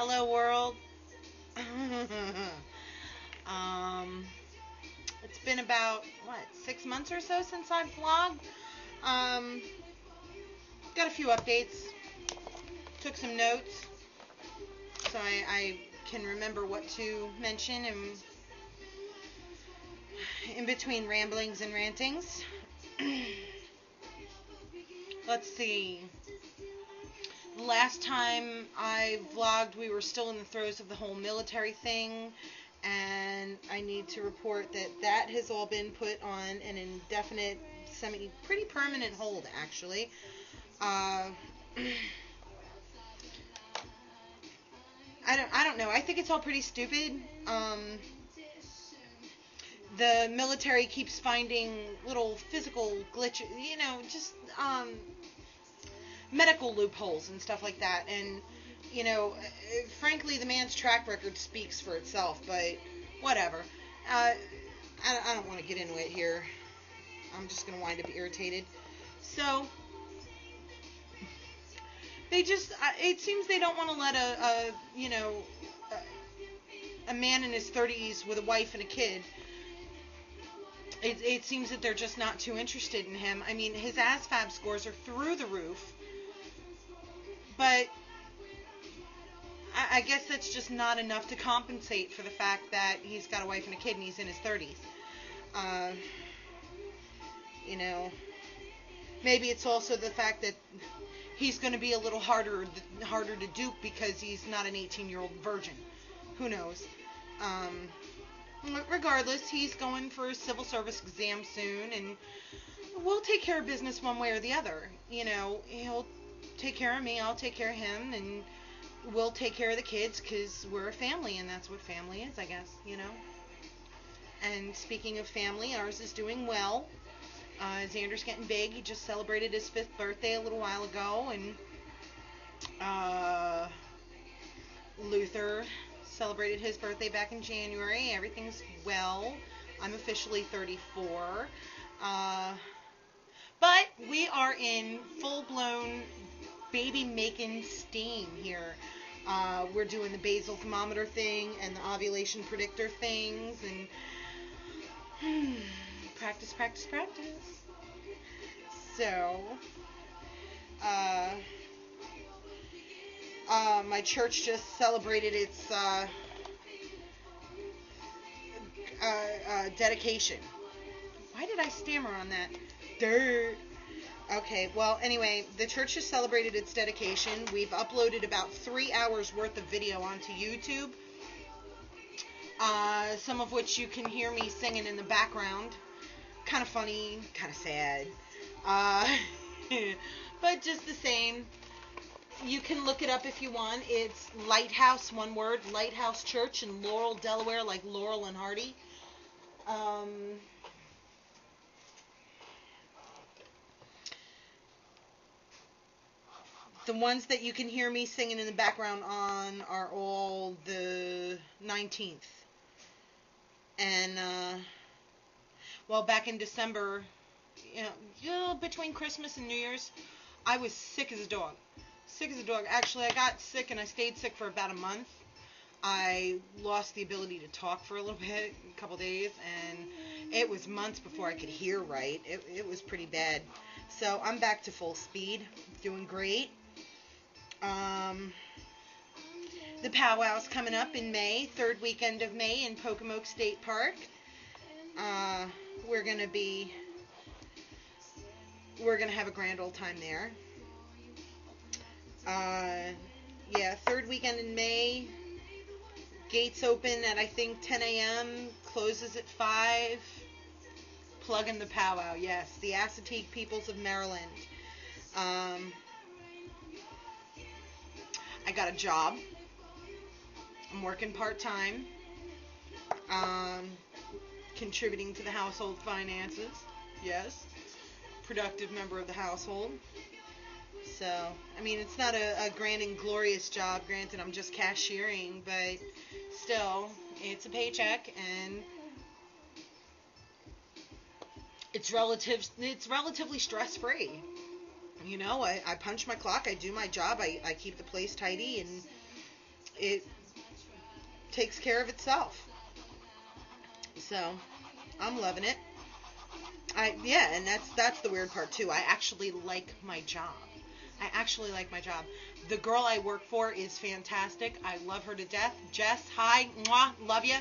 Hello world. um, it's been about 6 months or so since I've vlogged. Um, got a few updates. Took some notes so I can remember what to mention in between ramblings and rantings. Let's see. The last time I vlogged, we were still in the throes of the whole military thing, and I need to report that that has all been put on an indefinite, pretty permanent hold, actually. I don't know. I think it's all pretty stupid. The military keeps finding little physical glitches, just medical loopholes and stuff like that. And, frankly, the man's track record speaks for itself, but whatever. I don't want to get into it here. I'm just going to wind up irritated. So, it seems they don't want to let a man in his 30s with a wife and a kid. It seems that they're just not too interested in him. I mean, his ASVAB scores are through the roof. But I guess that's just not enough to compensate for the fact that he's got a wife and a kid and he's in his 30s. Maybe it's also the fact that he's going to be a little harder to dupe because he's not an 18-year-old virgin. Who knows? Regardless, he's going for a civil service exam soon, and we'll take care of business one way or the other. He'll take care of me, I'll take care of him, and we'll take care of the kids because we're a family, and that's what family is, I guess, And speaking of family, ours is doing well. Xander's getting big. He just celebrated his 5th birthday a little while ago, and Luther celebrated his birthday back in January. Everything's well. I'm officially 34. But we are in full-blown baby-making steam here. We're doing the basal thermometer thing and the ovulation predictor things, and practice. So, my church just celebrated its dedication. Why did I stammer on that? Dirt. Okay, well, anyway, the church has celebrated its dedication. We've uploaded about 3 hours worth of video onto YouTube, some of which you can hear me singing in the background. Kind of funny, kind of sad. But just the same, you can look it up if you want. It's Lighthouse, one word, Lighthouse Church in Laurel, Delaware, like Laurel and Hardy. The ones that you can hear me singing in the background on are all the 19th. And, back in December, between Christmas and New Year's, I was sick as a dog. Actually, I got sick and I stayed sick for about a month. I lost the ability to talk for a little bit, a couple days, and it was months before I could hear right. It was pretty bad. So I'm back to full speed, doing great. The powwow's coming up in May, 3rd weekend of May in Pocomoke State Park. We're gonna have a grand old time there. 3rd weekend in May. Gates open at, I think, 10 a.m., closes at 5. Plug in the powwow, yes. The Assateague Peoples of Maryland. I got a job. I'm working part-time. Contributing to the household finances. Yes. Productive member of the household. So, I mean, it's not a grand and glorious job. Granted, I'm just cashiering, but still, it's a paycheck, and it's relatively stress-free. I punch my clock, I do my job, I keep the place tidy, and it takes care of itself. So I'm loving it. Yeah, and that's the weird part too. I actually like my job. I actually like my job. The girl I work for is fantastic. I love her to death. Jess, hi, mwah, love you.